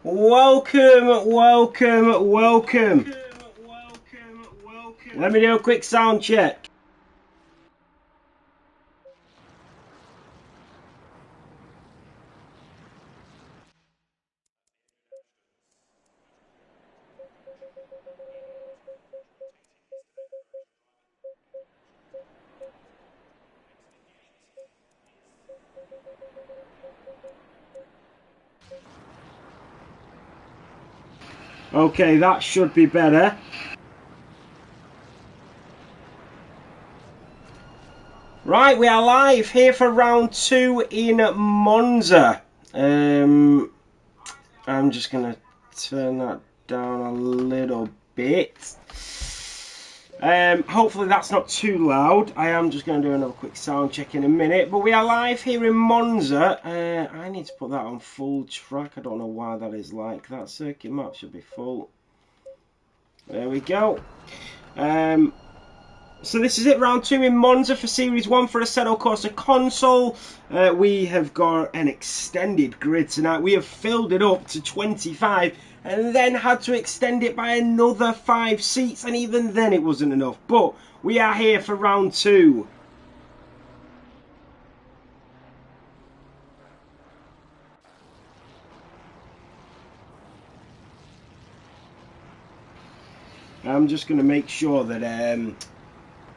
Welcome. Let me do a quick sound check. Okay, that should be better. Right, we are live here for round 2 in Monza. I'm just going to turn that down a little bit. Hopefully that's not too loud. I am just going to do another quick sound check in a minute. But we are live here in Monza. I need to put that on full track. I don't know why that is like that. Circuit map should be full. There we go. So this is it, round 2 in Monza for Series 1 for Assetto Corsa console. We have got an extended grid tonight. We have filled it up to 25 and then had to extend it by another 5 seats, and even then it wasn't enough. But we are here for round 2. I'm just going to make sure that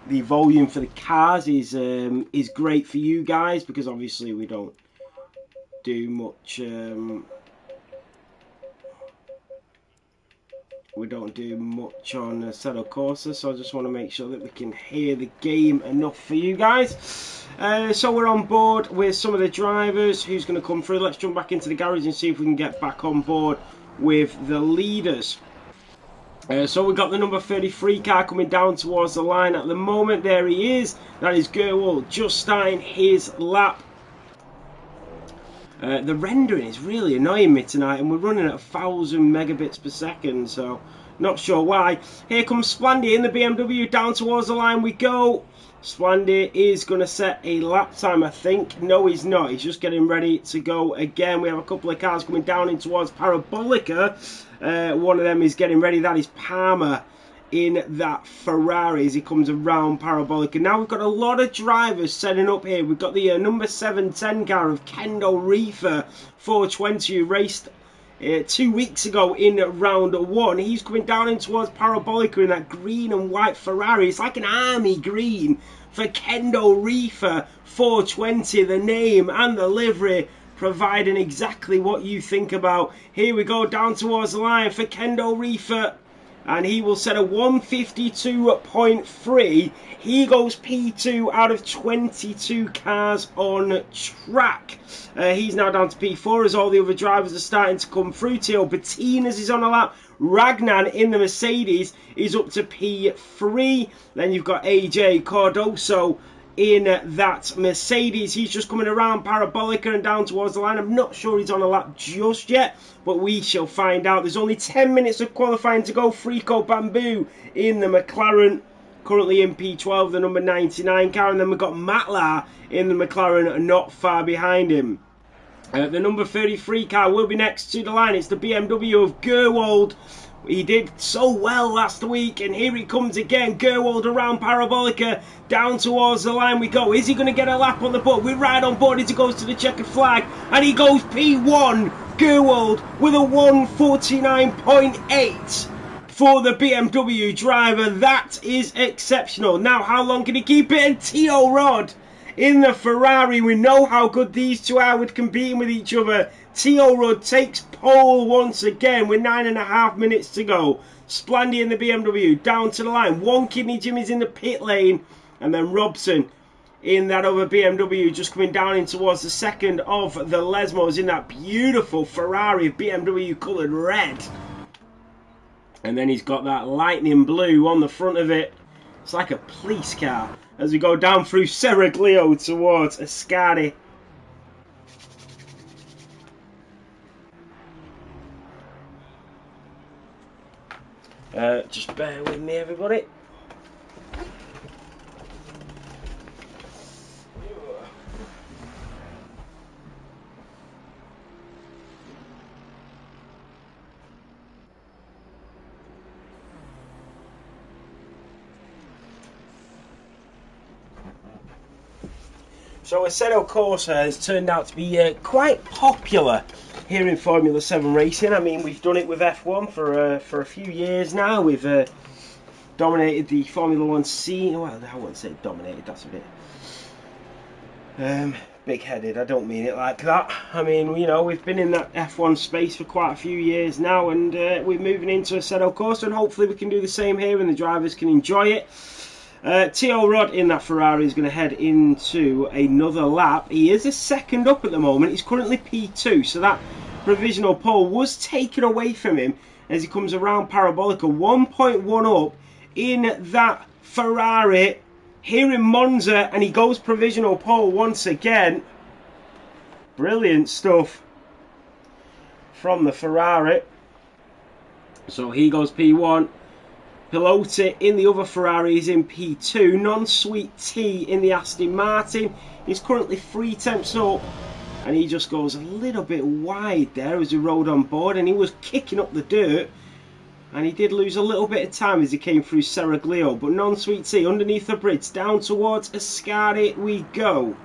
the volume for the cars is great for you guys, because obviously we don't do much on Assetto Corsa, so I just want to make sure that we can hear the game enough for you guys. So we're on board with some of the drivers. Who's going to come through? Let's jump back into the garage and see if we can get back on board with the leaders. So we've got the number 33 car coming down towards the line at the moment. There he is. That is Gerwald just starting his lap. The rendering is really annoying me tonight, and we're running at 1000 megabits per second, so not sure why. Here comes Splandy in the BMW. Down towards the line we go. Splandy is going to set a lap time, I think. No, he's not. He's just getting ready to go again. We have a couple of cars coming down in towards Parabolica. One of them is getting ready. That is Palmer in that Ferrari as he comes around Parabolica. Now we've got a lot of drivers setting up here. We've got the number 710 car of Kendo Reefer 420 who raced 2 weeks ago in round 1. He's coming down in towards Parabolica in that green and white Ferrari. It's like an army green for Kendo Reefer 420, the name and the livery providing exactly what you think about. Here we go down towards the line for Kendo Reefer, and he will set a 152.3. He goes P2 out of 22 cars on track. He's now down to P4 as all the other drivers are starting to come through. Theo Bettinas is on a lap. Ragnan in the Mercedes is up to P3. Then you've got AJ Cardoso in that Mercedes. He's just coming around Parabolica and down towards the line. I'm not sure he's on a lap just yet, but we shall find out. There's only 10 minutes of qualifying to go. Frico Bamboo in the McLaren, currently in P12, the number 99 car. And then we've got Matlar in the McLaren not far behind him. The number 33 car will be next to the line. It's the BMW of Gerwald. He did so well last week, and here he comes again. Gerwald around Parabolica, down towards the line we go. Is he going to get a lap on the board? We're right on board as he goes to the checkered flag, and he goes P1. Gerwald with a 149.8 for the BMW driver. That is exceptional. Now, how long can he keep it? And Tio Rod in the Ferrari. We know how good these two are with competing with each other. Tio Rudd takes pole once again with 9.5 minutes to go. Splandy in the BMW down to the line. One Kidney Jimmy's in the pit lane, and then Robson in that other BMW just coming down in towards the second of the Lesmos in that beautiful Ferrari BMW coloured red. And then he's got that lightning blue on the front of it. It's like a police car as we go down through Seraglio towards Ascari. Just bear with me, everybody. So Assetto Corsa has turned out to be quite popular here in Formula 7 racing. I mean, we've done it with F1 for a few years now. We've dominated the Formula 1 scene. Well, I wouldn't say dominated, that's a bit big-headed. I don't mean it like that. I mean, you know, we've been in that F1 space for quite a few years now, and we're moving into Assetto Corsa, and hopefully we can do the same here and the drivers can enjoy it. T.O. Rod in that Ferrari is going to head into another lap. He is a second up at the moment. He's currently P2, so that provisional pole was taken away from him as he comes around Parabolica. 1.1 up in that Ferrari here in Monza, and he goes provisional pole once again. Brilliant stuff from the Ferrari. So he goes P1. Piloti in the other Ferrari is in P2. Non-Sweet T in the Aston Martin. He's currently 3 tenths up, and he just goes a little bit wide there as he rode on board, and he was kicking up the dirt, and he did lose a little bit of time as he came through Seraglio. But Non-Sweet T underneath the bridge, down towards Ascari we go.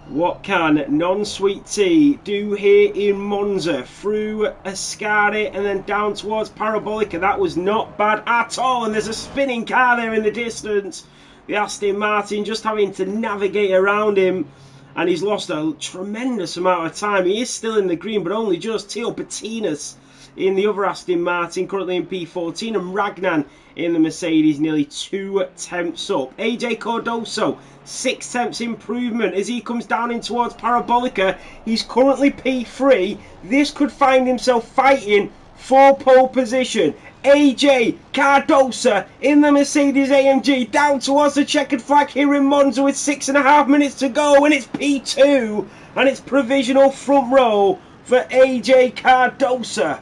What can Non-Sweet T do here in Monza? Through Ascari and then down towards Parabolica. That was not bad at all. And there's a spinning car there in the distance. The Aston Martin just having to navigate around him. And he's lost a tremendous amount of time. He is still in the green, but only just. Theo Patinas in the other Aston Martin, currently in P14. And Ragnan in the Mercedes, nearly 2 tenths up. AJ Cardoso, 6 tenths improvement as he comes down in towards Parabolica. He's currently P3. This could find himself fighting for pole position. AJ Cardoso in the Mercedes AMG down towards the checkered flag here in Monza with 6.5 minutes to go, and it's P2 and it's provisional front row for AJ Cardoso.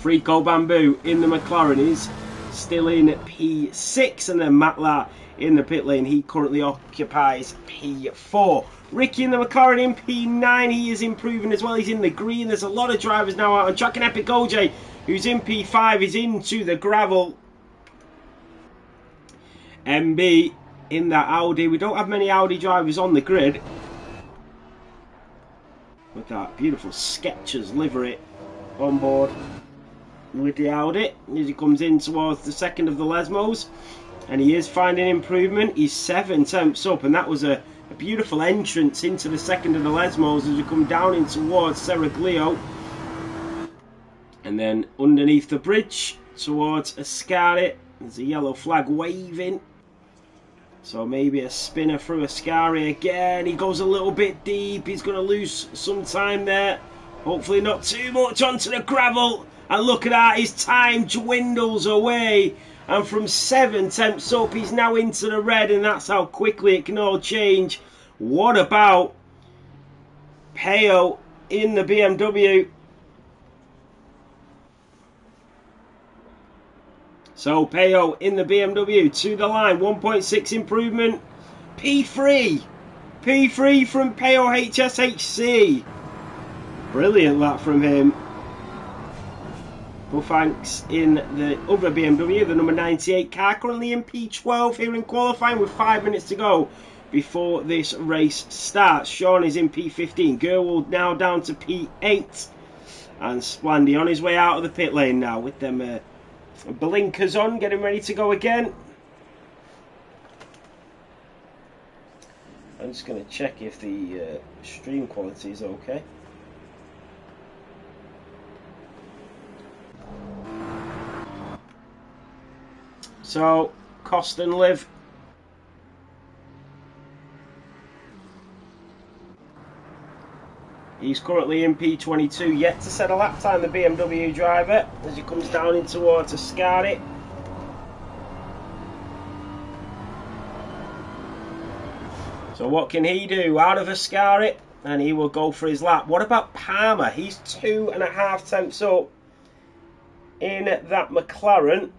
Frico Bamboo in the McLaren is still in P6, and then Matla in the pit lane. He currently occupies P4. Ricky in the McLaren in P9. He is improving as well. He's in the green. There's a lot of drivers now out on track. And Epic OJ, who's in P5, is into the gravel. MB in that Audi. We don't have many Audi drivers on the grid. With that beautiful Skechers livery on board with the Audi as he comes in towards the second of the Lesmos, and he is finding improvement. He's 7 tenths up, and that was a beautiful entrance into the second of the Lesmos as we come down in towards Seraglio, and then underneath the bridge towards Ascari. There's a yellow flag waving, so maybe a spinner through Ascari again. He goes a little bit deep. He's going to lose some time there, hopefully not too much onto the gravel. And look at that, his time dwindles away. And from 7 tenths up, he's now into the red, and that's how quickly it can all change. What about Peo in the BMW? So Peo in the BMW to the line, 1.6 improvement. P3. P3 from Peo HSHC. Brilliant that from him. Thanks in the other BMW, the number 98 car, currently in P12 here in qualifying with 5 minutes to go before this race starts. Sean is in P15. Gerwold now down to P8. And Splendy on his way out of the pit lane now with them blinkers on, getting ready to go again. I'm just going to check if the stream quality is okay. So, Costin Liv. He's currently in P22, yet to set a lap time, the BMW driver, as he comes down in towards Ascari. So what can he do? Out of Ascari, and he will go for his lap. What about Palmer? He's 2.5 tenths up in that McLaren.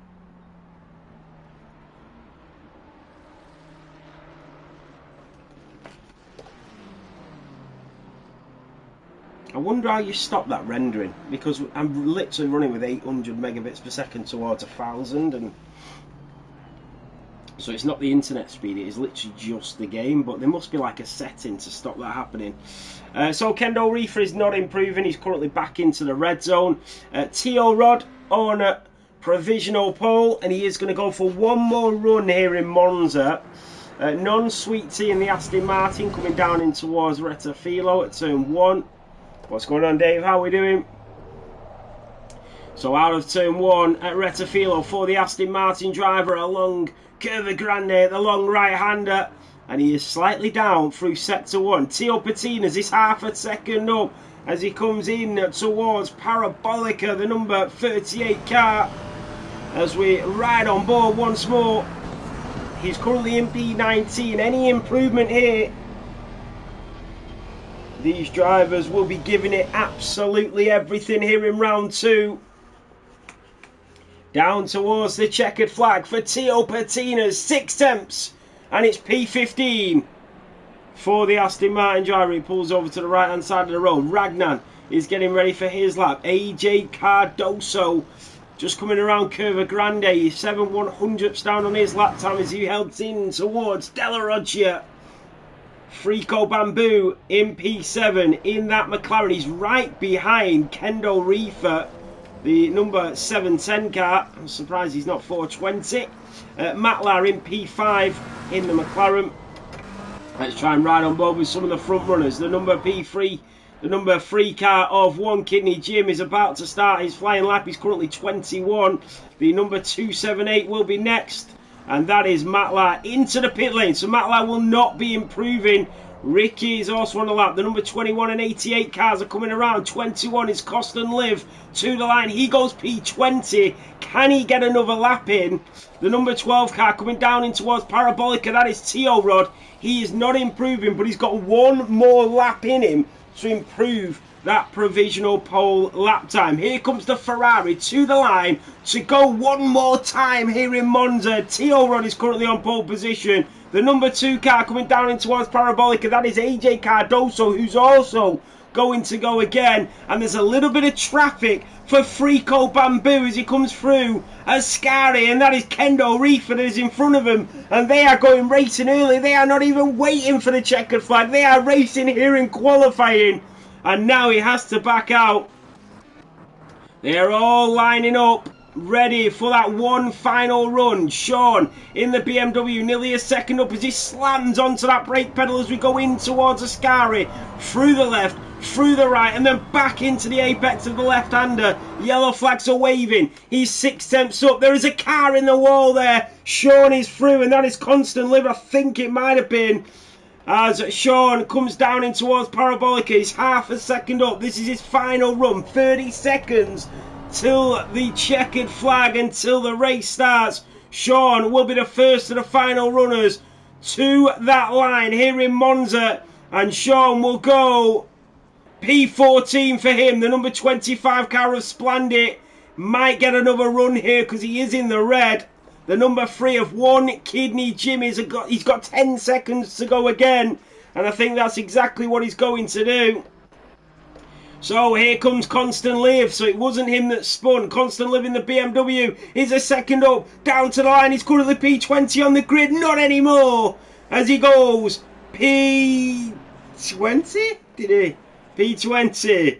I wonder how you stop that rendering, because I'm literally running with 800 megabits per second towards 1000, and So it's not the internet speed, it is literally just the game, but there must be like a setting to stop that happening. So Kendall Reefer is not improving, he's currently back into the red zone. Theo Rod on provisional pole, and he is going to go for one more run here in Monza. Non-Sweet Tea in the Aston Martin coming down in towards Retafilo at turn 1. What's going on, Dave? How are we doing? So out of turn 1 at Retafilo for the Aston Martin driver along Curva Grande, the long right-hander, and he is slightly down through sector 1. Teo Patinas is half a second up as he comes in towards Parabolica, the number 38 car, as we ride on board once more. He's currently in P19. Any improvement here, these drivers will be giving it absolutely everything here in round 2. Down towards the checkered flag for Teo Patinas, 6 tenths, and it's P15 for the Aston Martin driver. He pulls over to the right hand side of the road. Ragnan is getting ready for his lap. AJ Cardoso just coming around Curva Grande, 7/100ths down on his lap time as he heads in towards Della Roggia. Frico Bamboo in P7 in that McLaren. He's right behind Kendall Reefer, the number 710 car. I'm surprised he's not 420. Matlar in P5 in the McLaren. Let's try and ride on board with some of the front runners. The number P3, the number 3 car of One Kidney Jim is about to start his flying lap. He's currently 21. The number 278 will be next, and that is Matlar into the pit lane. So Matlar will not be improving. Ricky is also on the lap. The number 21 and 88 cars are coming around. 21 is Coston Live to the line. He goes P20. Can he get another lap in? The number 12 car coming down in towards Parabolica. That is Teo Rod. He is not improving, but he's got one more lap in him to improve that provisional pole lap time. Here comes the Ferrari to the line to go one more time here in Monza. Teo Rod is currently on pole position. The number 2 car coming down in towards Parabolica, that is AJ Cardoso, who's also going to go again. And there's a little bit of traffic for Frico Bamboo as he comes through Ascari, and that is Kendo Reefer that is in front of him. And they are going racing early. They are not even waiting for the checkered flag. They are racing here in qualifying. And now he has to back out. They are all lining up, ready for that one final run. Sean in the BMW, nearly a second up as he slams onto that brake pedal as we go in towards Ascari. Through the left, through the right, and then back into the apex of the left-hander. Yellow flags are waving. He's 6 tenths up. There is a car in the wall there. Sean is through, and that is Constant Live, I think it might have been. As Sean comes down in towards Parabolica, he's half a second up. This is his final run. 30 seconds till the checkered flag, until the race starts. Sean will be the first of the final runners to that line here in Monza. And Sean will go P14 for him. The number 25 car of Splendid might get another run here because he is in the red. The number 3 of One Kidney Jim, he's got 10 seconds to go again. And I think that's exactly what he's going to do. So here comes Constant Live. So it wasn't him that spun. Constant Live in the BMW is a second up. Down to the line. He's currently P20 on the grid. Not anymore. As he goes P20? Did he? P20.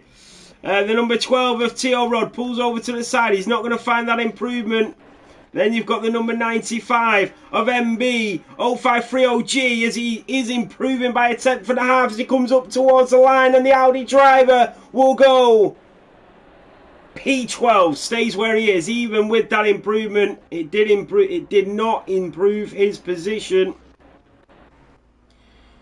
The number 12 of Teo Rod pulls over to the side. He's not going to find that improvement. Then you've got the number 95 of MB 0530G as he is improving by a 1/10.5 as he comes up towards the line, and the Audi driver will go P12. Stays where he is. Even with that improvement, it did not improve his position.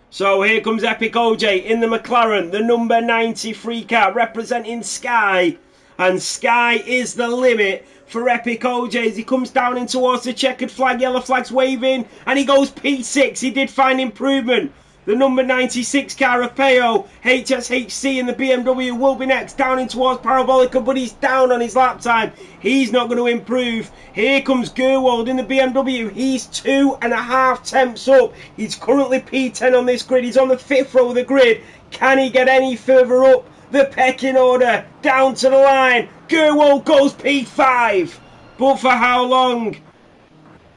So here comes Epic OJ in the McLaren, the number 93 car representing Sky. And Sky is the limit for Epic OJ as he comes down in towards the checkered flag. Yellow flag's waving, and he goes P6. He did find improvement. The number 96 car of Peo, HSHC in the BMW will be next, down in towards Parabolica, but he's down on his lap time. He's not going to improve. Here comes Gerwald in the BMW. He's 2.5 tenths up. He's currently P10 on this grid. He's on the 5th row of the grid. Can he get any further up the pecking order? Down to the line. Gerwald goes P5. But for how long?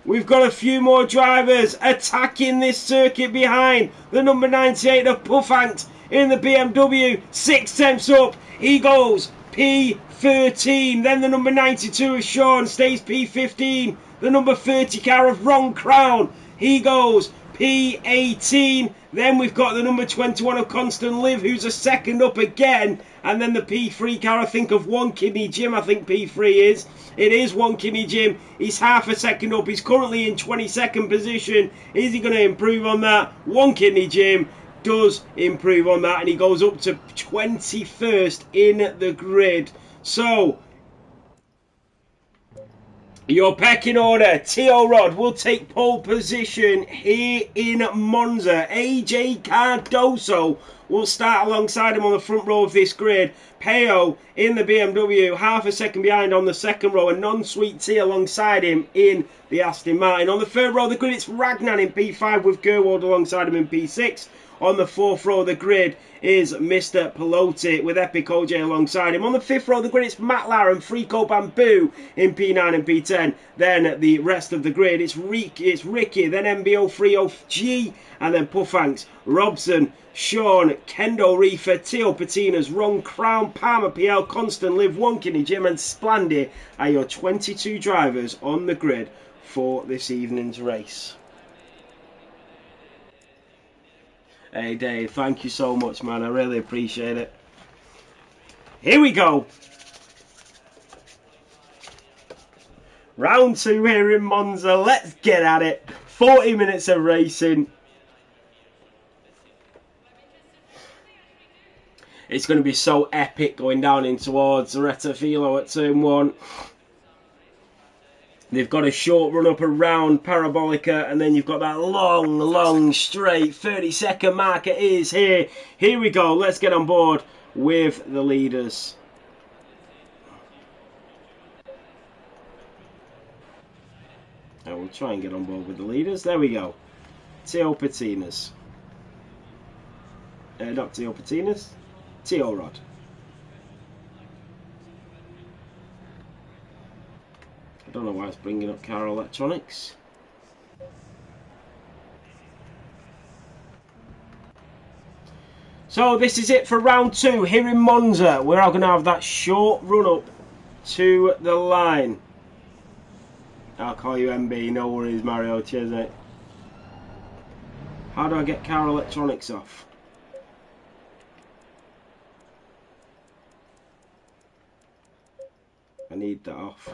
We've got a few more drivers attacking this circuit behind. The number 98 of Puffankt in the BMW. 6 tenths up. He goes P13. Then the number 92 of Sean stays P15. The number 30 car of Ron Crown. He goes P18. Then we've got the number 21 of Constant Live, who's a second up again. And then the P3 car, I think, of One Kimmy Jim. I think P3 is. It is One Kimmy Jim. He's half a second up. He's currently in 22nd position. Is he going to improve on that? One Kimmy Jim does improve on that, and he goes up to 21st in the grid. So, your pecking order: Tio Rod will take pole position here in Monza. AJ Cardoso will start alongside him on the front row of this grid. Peo in the BMW, half a second behind on the second row, and Non-Sweet Tea alongside him in the Aston Martin. On the third row of the grid, it's Ragnar in P5 with Gerwald alongside him in P6. On the fourth row of the grid is Mr. Pelote with Epic OJ alongside him. On the fifth row of the grid, it's Matlar and Frico Bamboo in P9 and P10. Then the rest of the grid, it's Ricky, then MBO30G, and then Puffankt, Robson, Sean, Kendo Reefer, Teo Patinas, Ron Crown, Palmer PL, Constant Live, Wonkini Jim, and Splandy are your 22 drivers on the grid for this evening's race. Hey Dave, thank you so much, man. I really appreciate it. Here we go. Round 2 here in Monza. Let's get at it. 40 minutes of racing. It's going to be so epic going down in towards Retafilo at turn 1. They've got a short run up around Parabolica, and then you've got that long straight 30-second mark. It is here. Here we go. Let's get on board with the leaders. And we'll try and get on board with the leaders. There we go. Teo Patinas. Not Teo Patinas. Teo Rod. I don't know why it's bringing up car electronics. So this is it for round 2 here in Monza. We're all going to have that short run up to the line. I'll call you MB, no worries Mario, cheers mate. How do I get car electronics off? I need that off.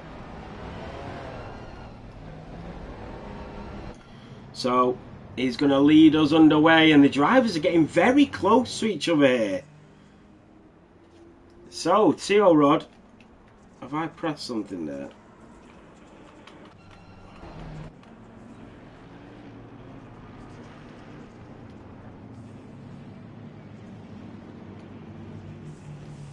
So he's going to lead us underway, and the drivers are getting very close to each other here. So, Teo Rod, have I pressed something there?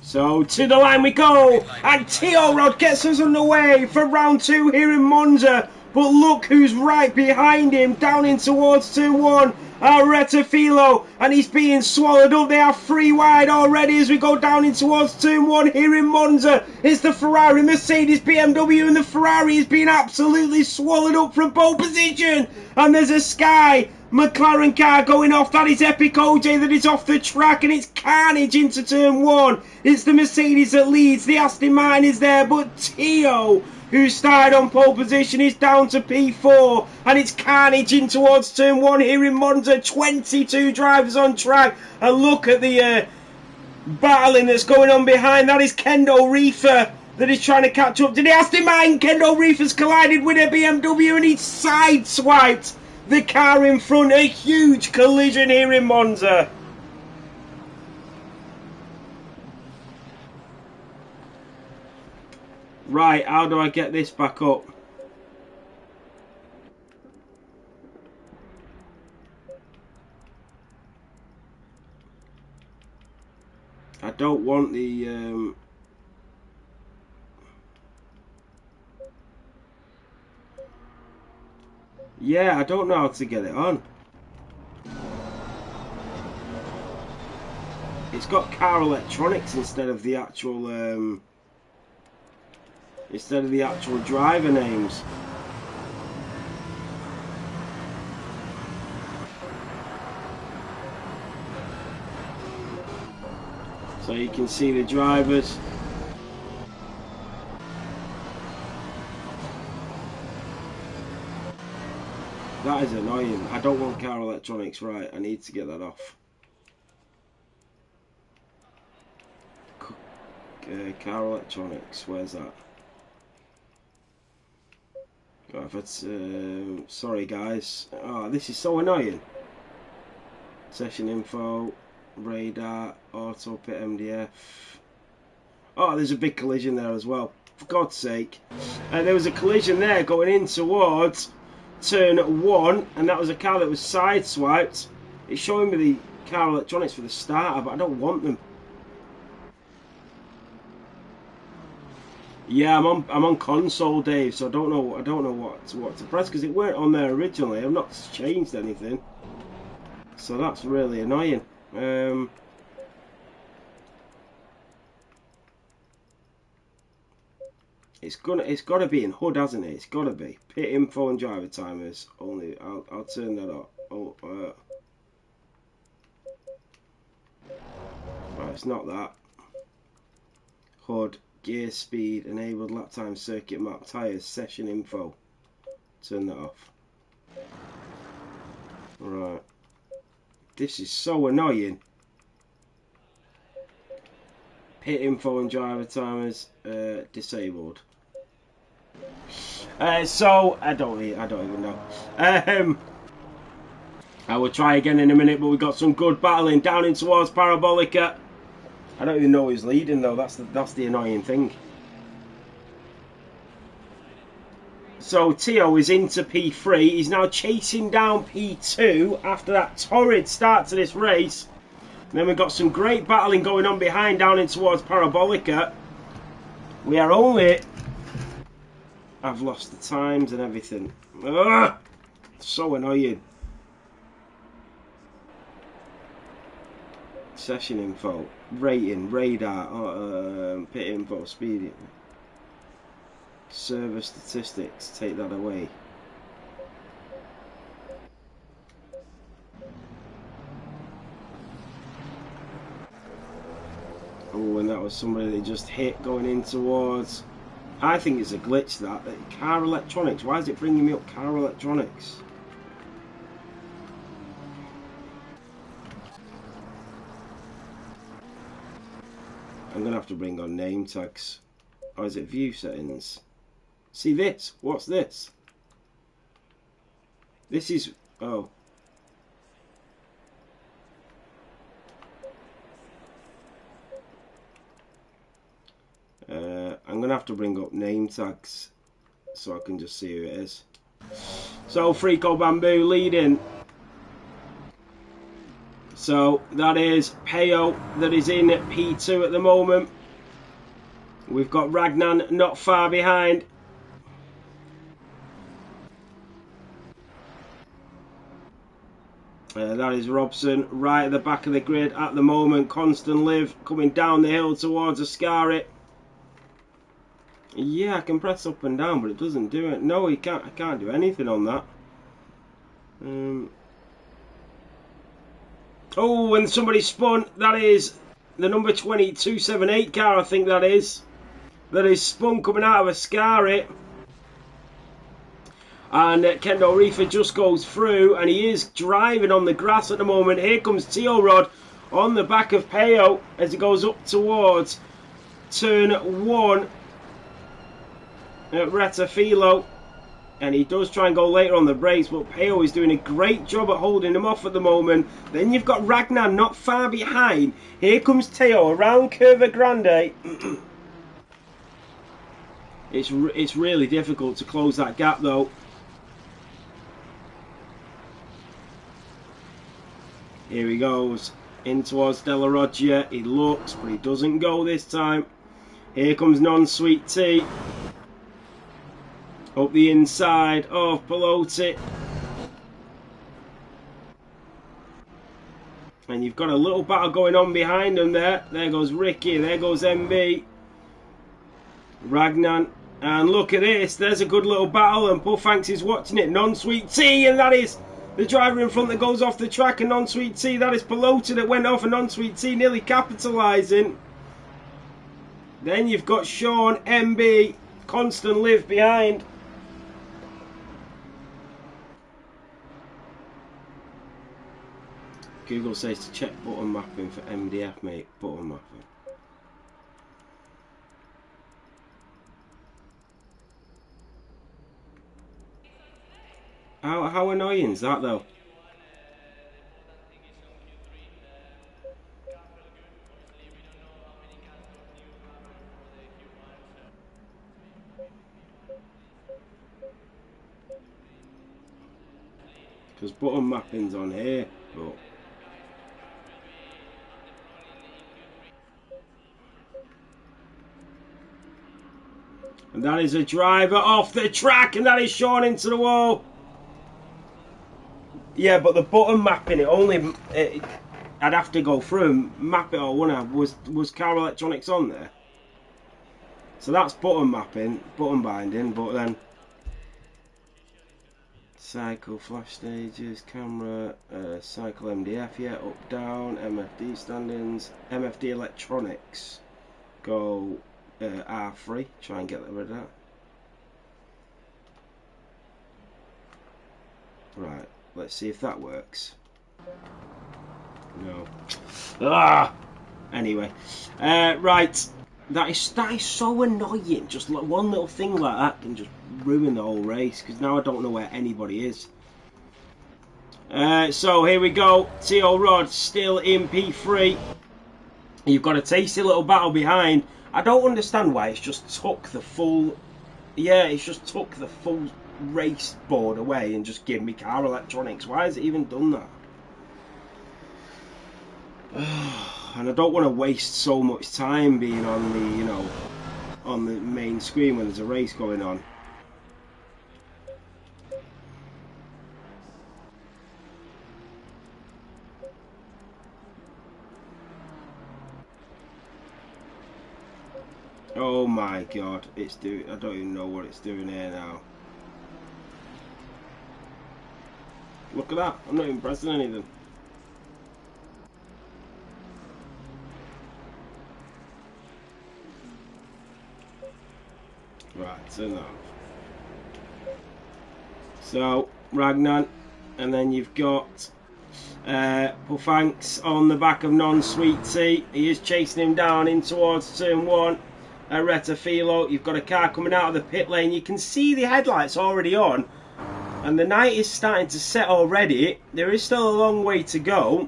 So, to the line we go, and Teo Rod gets us underway for round 2 here in Monza. But look who's right behind him, down in towards turn 1, Retafilo, and he's being swallowed up. They are 3 wide already as we go down in towards turn 1 here in Monza. It's the Ferrari, Mercedes, BMW, and the Ferrari is being absolutely swallowed up from pole position. And there's a Sky McLaren car going off. That is Epic OJ that is off the track, and it's carnage into turn 1. It's the Mercedes that leads. The Aston Martin is there, but Teo, who started on pole position, is down to P4, and it's carnage in towards turn 1 here in Monza. 22 drivers on track, and look at the battling that's going on behind. That is Kendo Reefer that is trying to catch up to the Aston Martin. Kendo Reefer's collided with a BMW, and he's sideswiped the car in front. A huge collision here in Monza. Right, how do I get this back up? I don't want the yeah, I don't know how to get it on. It's got car electronics instead of the actual driver names. So you can see the drivers. That is annoying. I don't want car electronics, right? I need to get that off. Car electronics, where's that? Oh, if it's, sorry guys. Oh, this is so annoying. Session info, radar, auto pit MDF. Oh, there's a big collision there as well. For God's sake. There was a collision there going in towards turn 1, and that was a car that was sideswiped. It's showing me the car electronics for the starter, but I don't want them. Yeah, I'm on console, Dave, so I don't know what to press because it weren't on there originally. I've not changed anything, so that's really annoying. It's got to be in HUD, hasn't it? It's got to be pit info and driver timers only. I'll turn that off. Oh, right, it's not that. HUD. Gear speed, enabled lap time, circuit map, tyres, session info. Turn that off. Right. This is so annoying. Pit info and driver timers disabled. So I don't even know. I will try again in a minute, but we've got some good battling down in towards Parabolica. I don't even know who's leading though. That's the annoying thing. So Tio is into P3. He's now chasing down P2 after that torrid start to this race. And then we've got some great battling going on behind down in towards Parabolica. We are only... I've lost the times and everything. Ugh! So annoying. Session info, rating, radar, pit info, speed, server statistics, take that away. Oh, and that was somebody that just hit going in towards. I think it's a glitch that car electronics. Why is it bringing me up car electronics? I'm going to have to bring on name tags. Or is it view settings? See this? What's this? This is... Oh. I'm going to have to bring up name tags so I can just see who it is. So, Frico Bamboo leading. So that is Peo that is in P2 at the moment. We've got Ragnan not far behind. That is Robson right at the back of the grid at the moment. Constant Live coming down the hill towards Ascari. Yeah, I can press up and down, but it doesn't do it. No, I can't do anything on that. Oh, and somebody spun. That is the number 278 car, I think that is. That is spun coming out of Ascari. And Kendo Reefer just goes through, and he is driving on the grass at the moment. Here comes Tio Rod on the back of Peo as he goes up towards turn 1 at Retafilo. And he does try and go later on the brakes, but Peo is doing a great job at holding him off at the moment. Then you've got Ragnar not far behind. Here comes Teo around Curva Grande. It's really difficult to close that gap though. Here he goes in towards Della Roggia. He looks, but he doesn't go this time. Here comes Non-Sweet Tea. Up the inside of Pelosi. And you've got a little battle going on behind them there. There goes Ricky, there goes MB. Ragnan. And look at this, there's a good little battle, and Puffanks is watching it. Non-Sweet Tea, and that is The driver in front that goes off the track, and Non-Sweet Tea. That is Pelota that went off, and Non-Sweet Tea nearly capitalising. Then you've got Sean, MB, Constant Live behind. Google says to check button mapping for MDF, mate. Button mapping. How annoying is that though? Because button mapping's on here, but and that is a driver off the track, and that is Sean into the wall. Yeah, but the button mapping, I'd have to go through and map it all, wouldn't I? Was car electronics on there? So that's button mapping, button binding, but then cycle, flash stages, camera, cycle MDF, yeah, up, down, MFD standings, MFD electronics, go R3, try and get rid of that. Right. Let's see if that works. No. Ah. Anyway, right. That is so annoying. Just like one little thing like that can just ruin the whole race. Because now I don't know where anybody is. So here we go. T.O. Rod still in P3. You've got a tasty little battle behind. I don't understand why it's just took the full. Yeah, it's just took the full race board away and just give me car electronics. Why has it even done that? And I don't want to waste so much time being on the, you know, on the main screen when there's a race going on. Oh my god, it's doing, I don't even know what it's doing here now. Look at that, I'm not even pressing anything. Right, turn that off. So, Ragnan, and then you've got Puffanks on the back of Non-Sweet Tea. He is chasing him down in towards turn 1. Retafilo, you've got a car coming out of the pit lane. You can see the headlights already on. And the night is starting to set already. There is still a long way to go.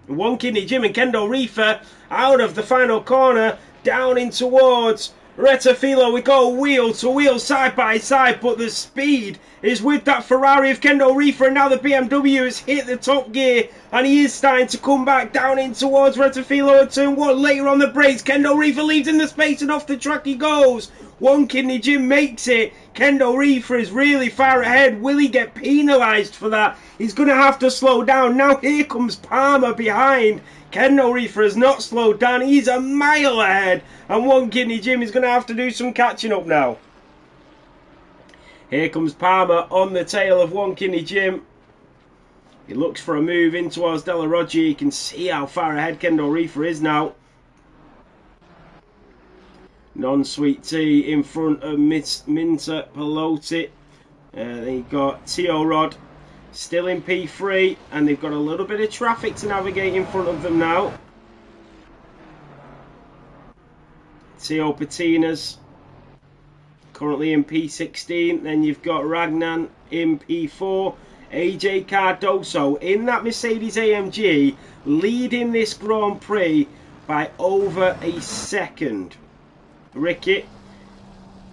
One Kidney Jim and Kendo Reefer out of the final corner, down in towards Retafilo. We go wheel to wheel, side by side, but the speed is with that Ferrari of Kendo Reefer, and now the BMW has hit the top gear, and he is starting to come back down in towards Retafilo at turn 1. Later on the brakes, Kendo Reefer leaves in the space, and off the track he goes. One Kidney Jim makes it. Kendo Reefer is really far ahead. Will he get penalised for that? He's going to have to slow down. Now here comes Palmer behind. Kendo Reefer has not slowed down. He's a mile ahead. And One Kidney Jim is going to have to do some catching up now. Here comes Palmer on the tail of One Kidney Jim. He looks for a move in towards Della Roggia. You can see how far ahead Kendo Reefer is now. Non-Sweet Tea in front of Minter Pelota. Then you've got T.O. Rod still in P3, and they've got a little bit of traffic to navigate in front of them now. T.O. Patinas currently in P16. Then you've got Ragnan in P4. AJ Cardoso in that Mercedes AMG leading this Grand Prix by over a second. Ricky,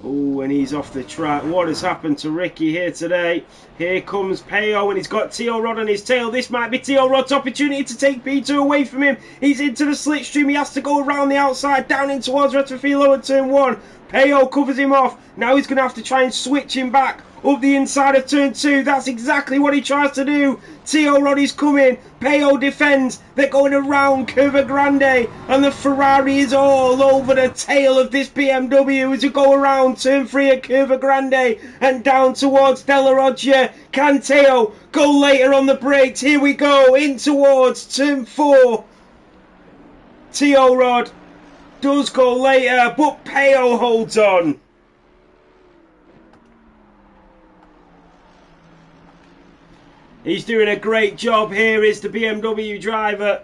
oh, and he's off the track. What has happened to Ricky here today? Here comes Peo, and he's got T.O. Rod on his tail. This might be T.O. Rod's opportunity to take P2 away from him. He's into the slipstream. He has to go around the outside, down in towards Retafilo at turn 1. Peo covers him off. Now he's going to have to try and switch him back up the inside of turn 2. That's exactly what he tries to do. Tio Roddy's coming. Peo defends. They're going around Curva Grande, and the Ferrari is all over the tail of this BMW as we go around turn 3 at Curva Grande and down towards Della Roggia. Can Teo go later on the brakes? Here we go in towards turn 4. Tio Rod does go later, but Peo holds on. He's doing a great job here, is the BMW driver.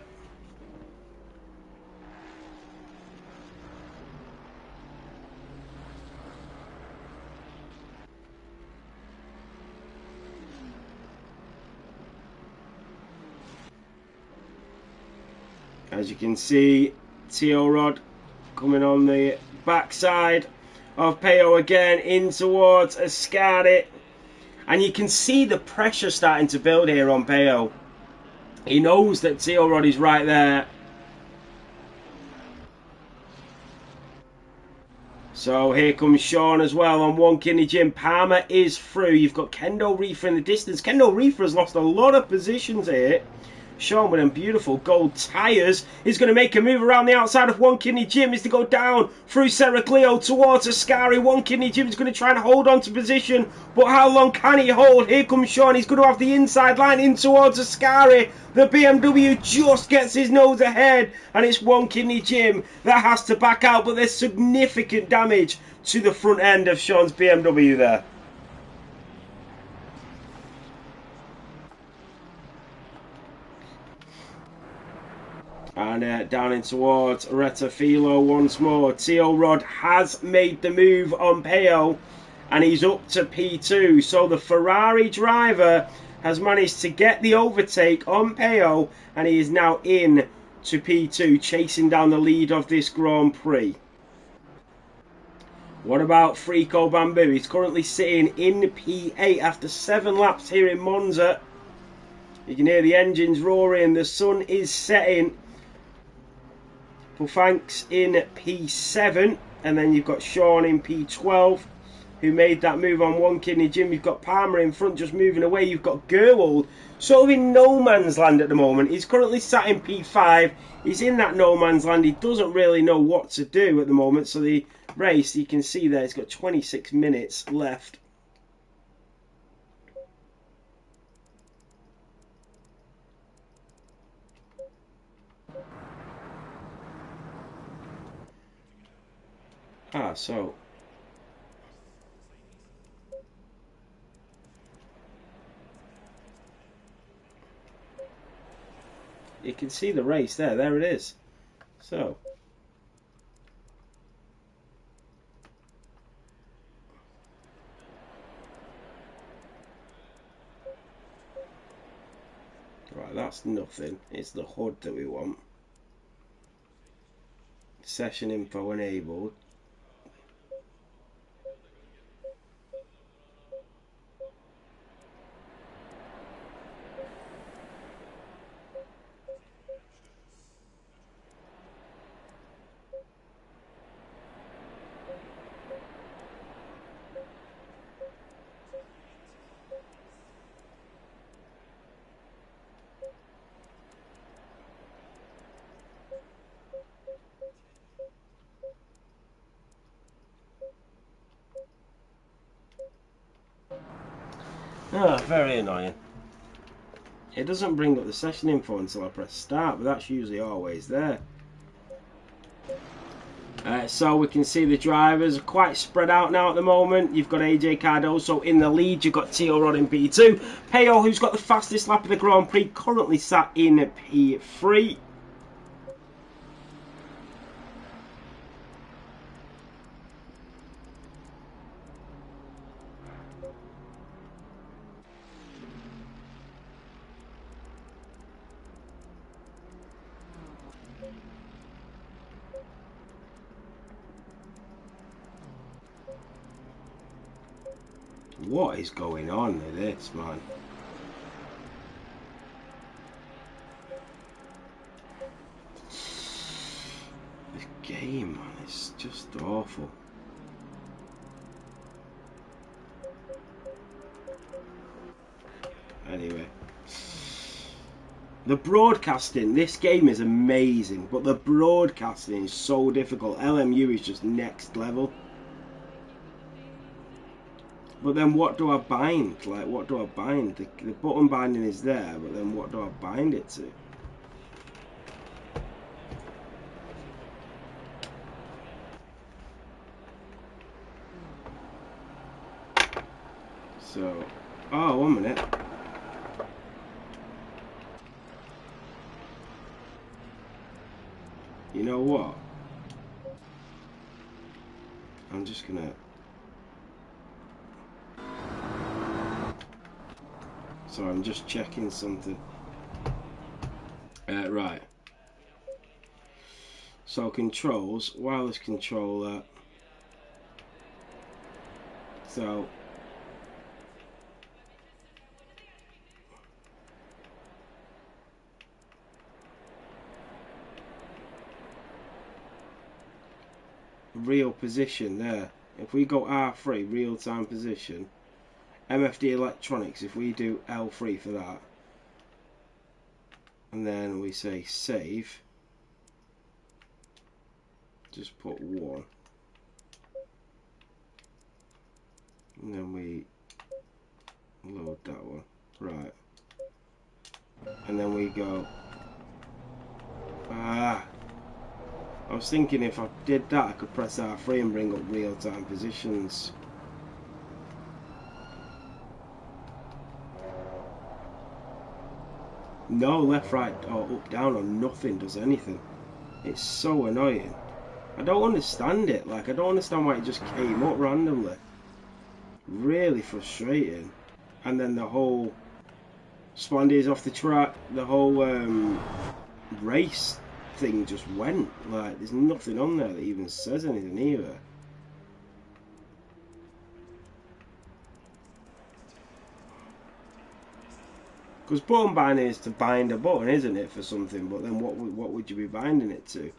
As you can see, Tio Rod coming on the backside of Peo again in towards Ascari. And you can see the pressure starting to build here on Peo. He knows that Tio Rod is right there. So here comes Sean as well on one kidney Jim. Palmer is through. You've got Kendo Reefer in the distance. Kendo Reefer has lost a lot of positions here. Sean with them beautiful gold tyres is going to make a move around the outside of One Kidney Jim is to go down through Serraclio towards Ascari. One Kidney Jim is going to try and hold on to position, but how long can he hold? Here comes Sean. He's going to have the inside line in towards Ascari. The BMW just gets his nose ahead, and it's One Kidney Jim that has to back out, but there's significant damage to the front end of Sean's BMW there. And down in towards Retafilo once more. Tio Rod has made the move on Peo, and he's up to P2. So the Ferrari driver has managed to get the overtake on Peo, and he is now in to P2, chasing down the lead of this Grand Prix. What about Frico Bamboo? He's currently sitting in P8 after 7 laps here in Monza. You can hear the engines roaring. The sun is setting. Thanks in P7, and then you've got Sean in P12 who made that move on One Kidney Jim. You've got Palmer in front just moving away. You've got Gerwold sort of in no man's land at the moment. He's currently sat in P5. He's in that no man's land. He doesn't really know what to do at the moment. So the race, you can see there, it's got 26 minutes left. So you can see the race there. There it is. So right, that's nothing. It's the HUD that we want. Session info enabled. Very annoying. It doesn't bring up the session info until I press start, but that's usually always there. So we can see the drivers are quite spread out now at the moment. You've got AJ Cardoso in the lead. You've got Tio Rod in P2. Peo, who's got the fastest lap of the Grand Prix, currently sat in P3. What is going on with this, man? This game, man, it's just awful. Anyway. The broadcasting, this game is amazing, but the broadcasting is so difficult. LMU is just next level. But then what do I bind? Like, what do I bind? The button binding is there, but then what do I bind it to? So, oh, 1 minute. You know what? I'm just gonna... So I'm just checking something. Right. So controls, wireless controller. So real position there. If we go R3, real time position, MFD electronics, if we do L3 for that, and then we say save, just put 1, and then we load that one, right, and then we go, I was thinking if I did that I could press R3 and bring up real time positions. No, left, right, or up, down, or nothing does anything. It's so annoying. I don't understand it. Like, I don't understand why it just came up randomly. Really frustrating. And then the whole Spondy's off the track, the whole race thing just went. Like, there's nothing on there that even says anything either. Because button binding is to bind a button, isn't it, for something? But then what would you be binding it to?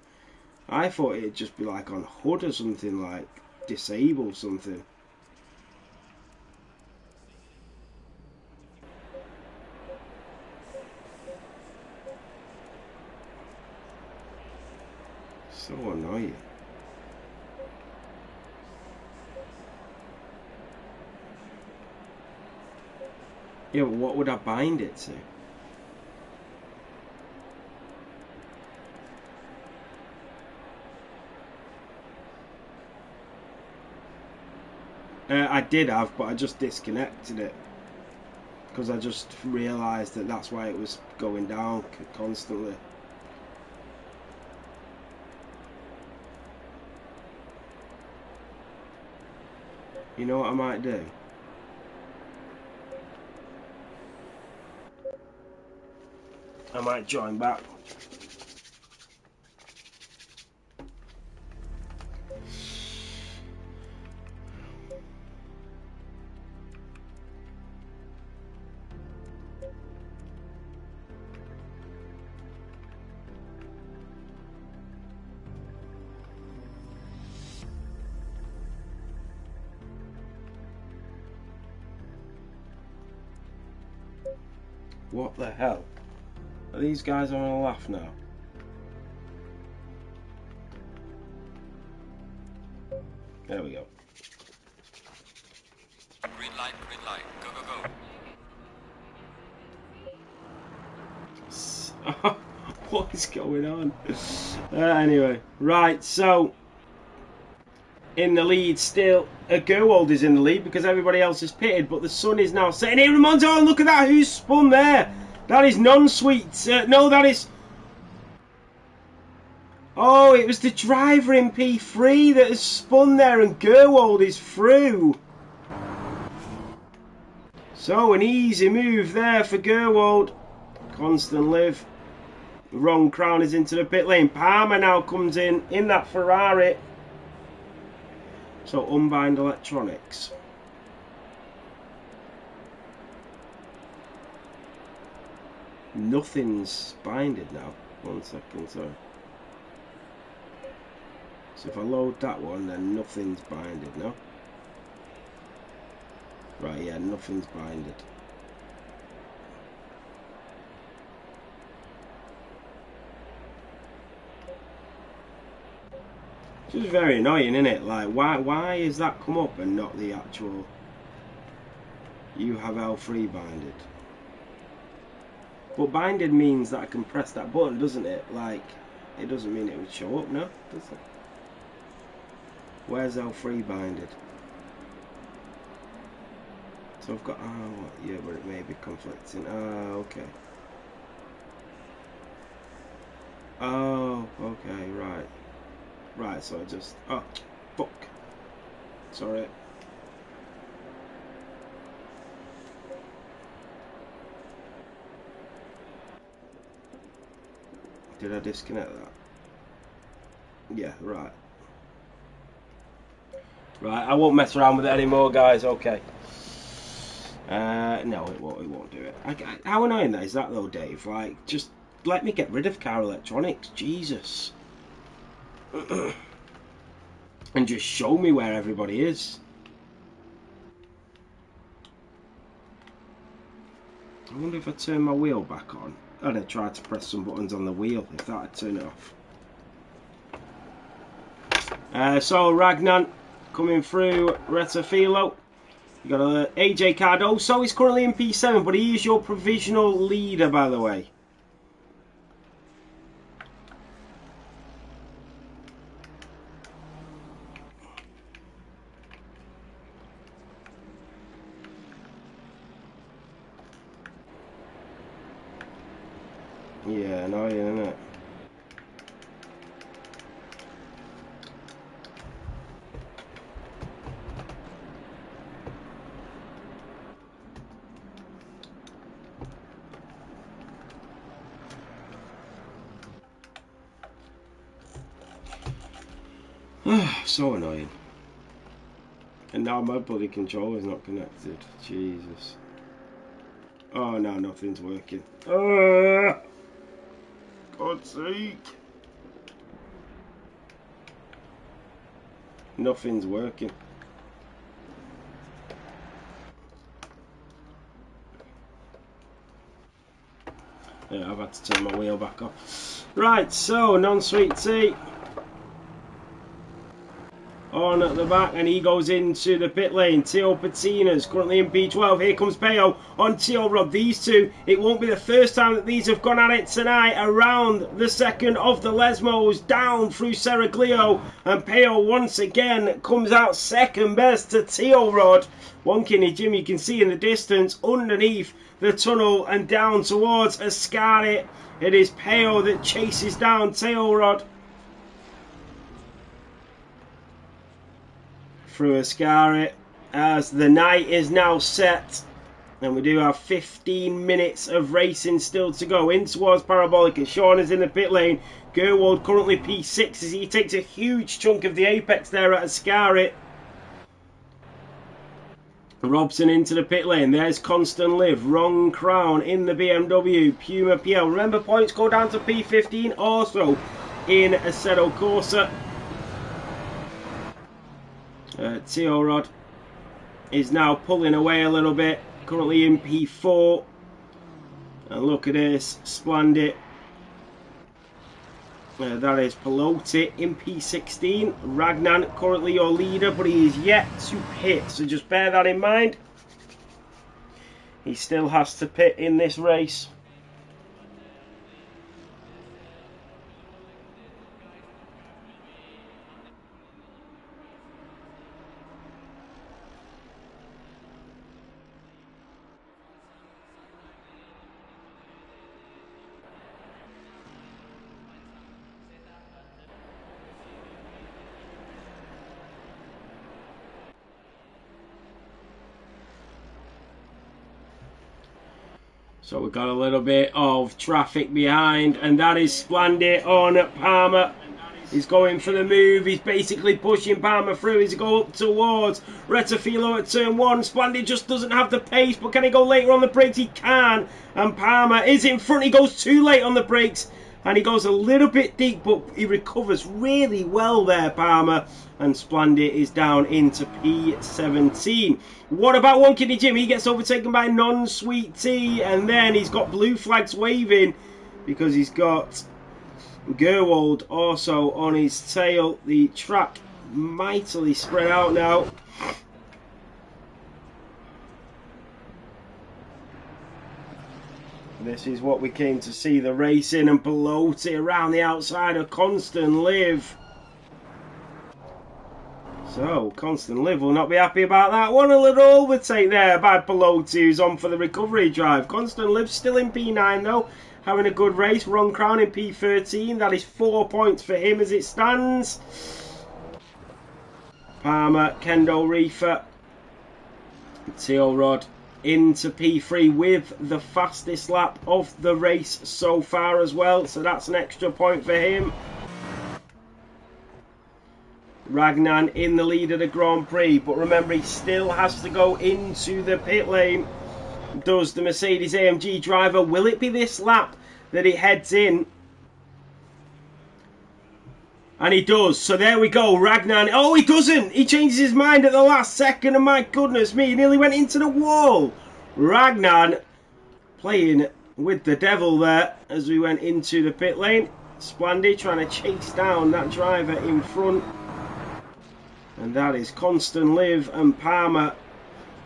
I thought it'd just be like on HUD or something, like disable something. So annoying. Yeah, but what would I bind it to? I did have, but I just disconnected it. Because I just realised that that's why it was going down constantly. You know what I might do? I might join back. What the hell? Are these guys on a laugh now? There we go. Green light, go, go, go. What is going on? Anyway, right, so in the lead still, Gerwold is in the lead because everybody else is pitted, but the sun is now setting in. Monza, oh, look at that, who's spun there? That is non-sweet. No, that is... Oh, it was the driver in P3 that has spun there and Gerwold is through. So, an easy move there for Gerwold. Constant live. The wrong crown is into the pit lane. Palmer now comes in that Ferrari. So, unbind electronics. Nothing's binded now. 1 second, sorry. So if I load that one, then nothing's binded, no? Right, yeah, nothing's binded. Just very annoying, isn't it? Like, why is that come up and not the actual... You have L3 binded. But binded means that I can press that button, doesn't it? Like, it doesn't mean it would show up, no? Does it? Where's L3 binded? So I've got... Oh, yeah, but it may be conflicting. Oh, okay. Oh, okay, right. Right, so I just... Oh, fuck. Sorry. Did I disconnect that? Yeah, right. Right, I won't mess around with it anymore, guys. Okay. No, it won't do it. How annoying that is that, though, Dave? Like, just let me get rid of car electronics. Jesus. And just show me where everybody is. I wonder if I turn my wheel back on and I try to press some buttons on the wheel, if that would turn it off. So Ragnan coming through Retafilo. You got AJ Cardoso. He's currently in P7, but he is your provisional leader, by the way. Yeah, annoying, isn't it? So annoying. And now my bloody controller's not connected. Jesus. Oh, no, nothing's working. God's sake. Nothing's working. Yeah, I've had to turn my wheel back off. Right, so non-sweet tea on at the back, and he goes into the pit lane. Teo Patina's currently in P12. Here comes Peo on Teo Rod. These two, it won't be the first time that these have gone at it tonight. Around the second of the Lesmos, down through Seraglio, and Peo once again comes out second best to Teo Rod. Wonkinny Jim, you can see in the distance underneath the tunnel and down towards Ascari. It is Peo that chases down Teo Rod. Through Ascari, as the night is now set, and we do have 15 minutes of racing still to go in towards Parabolica. Sean is in the pit lane. Gerwold currently P6 as he takes a huge chunk of the apex there at Ascari. Robson into the pit lane. There's Constant Live. Wrong Crown in the BMW. Puma PL. Remember, points go down to P15 also in Assetto Corsa. Teo Rod is now pulling away a little bit, currently in P4, and look at this, Splendid, that is Pelotti in P16, Ragnan currently your leader, but he is yet to pit, so just bear that in mind, he still has to pit in this race. So we've got a little bit of traffic behind, and that is Splendid on Palmer. He's going for the move. He's basically pushing Palmer through. He's going up towards Retafilo at turn 1. Splendid just doesn't have the pace, but can he go later on the brakes? He can. And Palmer is in front. He goes too late on the brakes, and he goes a little bit deep, but he recovers really well there, Palmer. And Splendid is down into P17. What about Wonkinny Jim? He gets overtaken by Non-Sweet Tea, and then he's got blue flags waving because he's got Gerwold also on his tail. The track mightily spread out now. This is what we came to see, the racing, and Pelosi around the outside of Constant Live. So, Constant Live will not be happy about that one. A little overtake there by Pelosi, who's on for the recovery drive. Constant Live still in P9 though, having a good race. Ron Crown in P13. That is 4 points for him as it stands. Palmer, Kendo Reefer, Theo Rod into P3 with the fastest lap of the race so far as well. So that's an extra point for him. Ragnan in the lead of the Grand Prix, but remember he still has to go into the pit lane. Does the Mercedes AMG driver? Will it be this lap that he heads in? And he does. So there we go. Ragnan. Oh, he doesn't. He changes his mind at the last second. And my goodness me, he nearly went into the wall. Ragnan playing with the devil there as we went into the pit lane. Splandy trying to chase down that driver in front. And that is Constant Live and Palmer.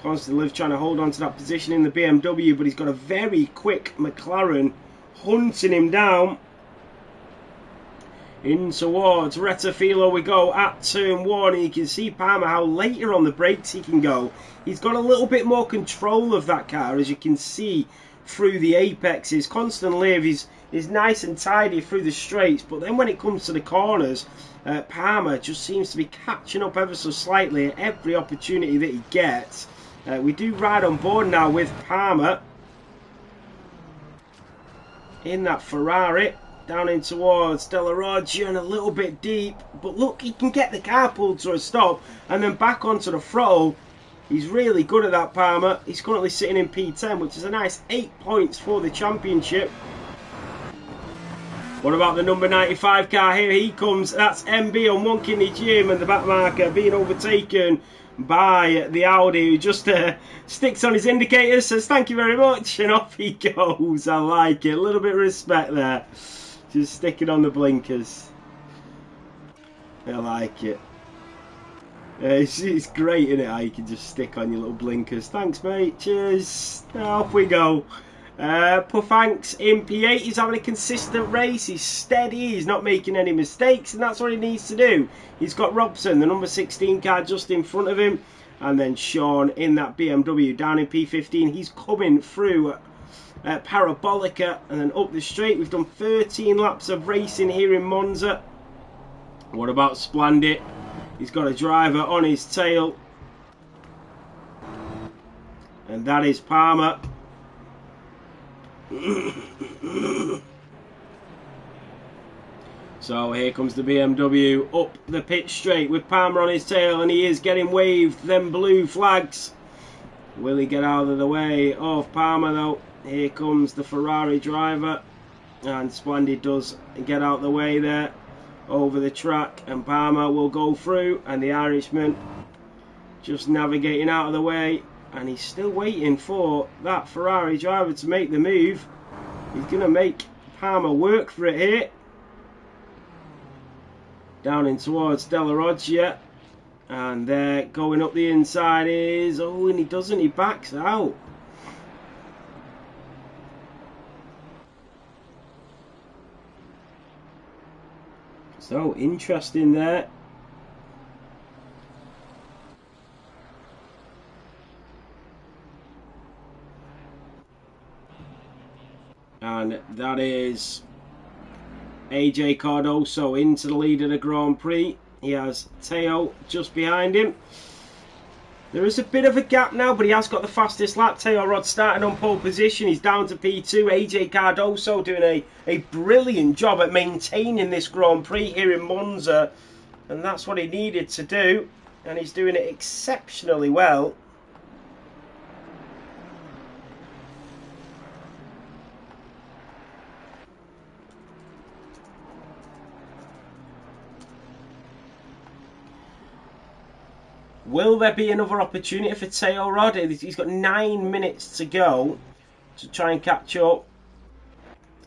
Constant Live trying to hold on to that position in the BMW, but he's got a very quick McLaren hunting him down. In towards Retafilo we go at turn 1, and you can see Palmer how later on the brakes he can go. He's got a little bit more control of that car, as you can see through the apexes. Constant Live is nice and tidy through the straights, but then when it comes to the corners, Palmer just seems to be catching up ever so slightly at every opportunity that he gets. We do ride on board now with Palmer in that Ferrari. Down in towards Della Roggia and a little bit deep. But look, he can get the car pulled to a stop and then back onto the throttle. He's really good at that, Palmer. He's currently sitting in P10, which is a nice 8 points for the championship. What about the number 95 car? Here he comes. That's MB on One Kidney Jim, and the back marker being overtaken by the Audi, who just sticks on his indicators, says thank you very much, and off he goes. I like it. A little bit of respect there. Just sticking on the blinkers. I like it. It's great, isn't it, how you can just stick on your little blinkers. Thanks, mate. Cheers. Off we go. Puffanks in P8. He's having a consistent race. He's steady. He's not making any mistakes, and that's what he needs to do. He's got Robson, the number 16 car, just in front of him. And then Sean in that BMW down in P15. He's coming through Parabolica and then up the straight. We've done 13 laps of racing here in Monza. What about Splendid? He's got a driver on his tail, and that is Palmer. So here comes the BMW up the pit straight with Palmer on his tail, and he is getting waved them blue flags. Will he get out of the way of Palmer though? Here comes the Ferrari driver, and Splendid does get out the way there over the track, and Palmer will go through, and the Irishman just navigating out of the way, and he's still waiting for that Ferrari driver to make the move. He's going to make Palmer work for it here. Down in towards Della Roggia, and there going up the inside is, oh, and he doesn't, he backs out. So interesting there. And that is AJ Cardoso into the lead of the Grand Prix. He has Teo just behind him. There is a bit of a gap now, but he has got the fastest lap. Teo Rod starting on pole position. He's down to P2. AJ Cardoso doing a brilliant job at maintaining this Grand Prix here in Monza. And that's what he needed to do. And he's doing it exceptionally well. Will there be another opportunity for Teo Rod? He's got 9 minutes to go to try and catch up.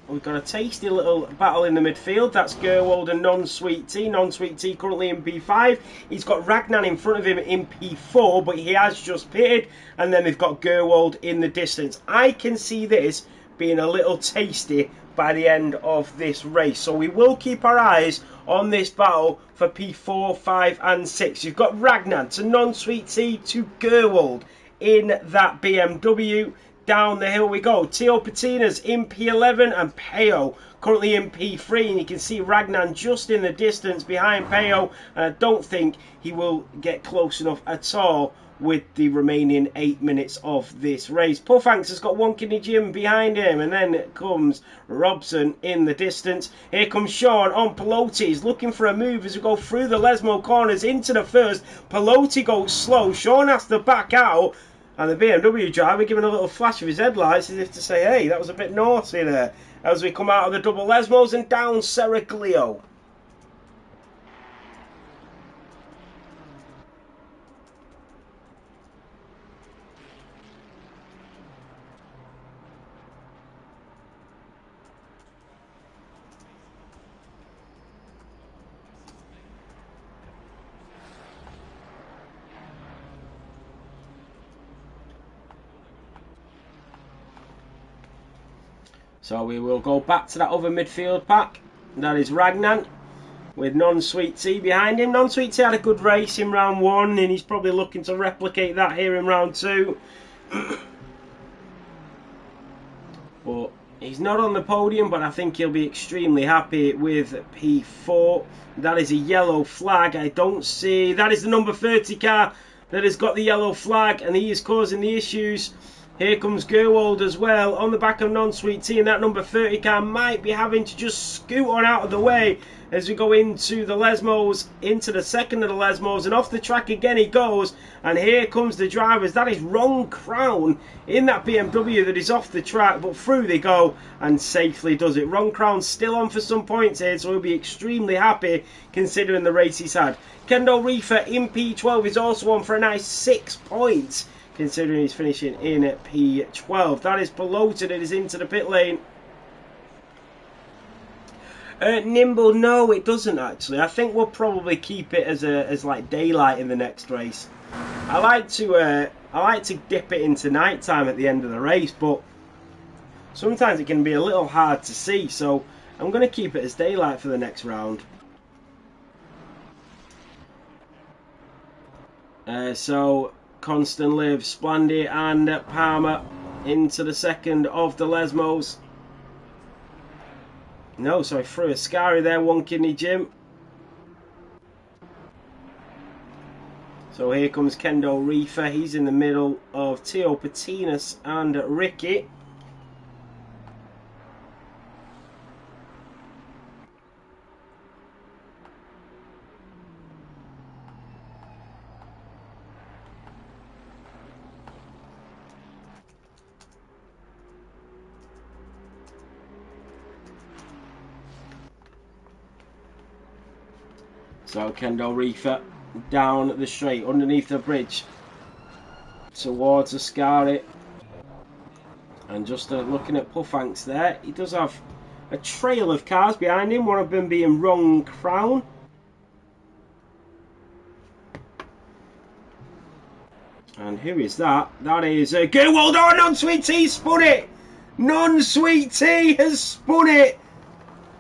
We've got a tasty little battle in the midfield. That's Gerwold and Non-Sweet Tea. Non-Sweet Tea currently in P5. He's got Ragnan in front of him in P4, but he has just pitted. And then they've got Gerwold in the distance. I can see this being a little tasty by the end of this race. So we will keep our eyes on this battle for P4, 5 and 6. You've got Ragnan to Non-Sweet Tea to Gerwold in that BMW. Down the hill we go. Teo Patina's in P11 and Peo currently in P3, and you can see Ragnan just in the distance behind Peo, and I don't think he will get close enough at all with the remaining 8 minutes of this race. Puffanks has got One Kidney Jim behind him, and then comes Robson in the distance. Here comes Sean on Pelote. He's looking for a move as we go through the Lesmo corners into the first. Pelote goes slow. Sean has to back out. And the BMW driver giving a little flash of his headlights as if to say, hey, that was a bit naughty there. As we come out of the double Lesmos and down Seraglio. So we will go back to that other midfield pack. That is Ragnan with Non-Sweet Tea behind him. Non-Sweet Tea had a good race in round 1 and he's probably looking to replicate that here in round 2. But he's not on the podium, but I think he'll be extremely happy with P4. That is a yellow flag. I don't see... That is the number 30 car that has got the yellow flag and he is causing the issues. Here comes Gerwold as well on the back of Non-Sweet Tea, and that number 30 car might be having to just scoot on out of the way as we go into the Lesmos, into the second of the Lesmos, and off the track again he goes, and here comes the drivers. That is Ron Crown in that BMW that is off the track, but through they go and safely does it. Ron Crown's still on for some points here, so he'll be extremely happy considering the race he's had. Kendall Reefer in P12 is also on for a nice 6 points. Considering he's finishing in at P12. That is Pelote that is into the pit lane. Nimble, no, it doesn't actually. I think we'll probably keep it as like daylight in the next race. I like to dip it into nighttime at the end of the race, but sometimes it can be a little hard to see. So I'm going to keep it as daylight for the next round. So Constant Live, Splendy and Palmer into the second of the Lesmos. No, sorry, through a Scary there, One Kidney Jim. So here comes Kendo Reefer. He's in the middle of Teo Patinas and Ricky. So Kendall Reefer down the straight underneath the bridge towards Ascari, and just looking at Puffanks there, he does have a trail of cars behind him, one of them being Ron Crown. And who is that? That is Gerwold. Oh, Non-Sweet Tea spun it! Non-Sweet Tea has spun it!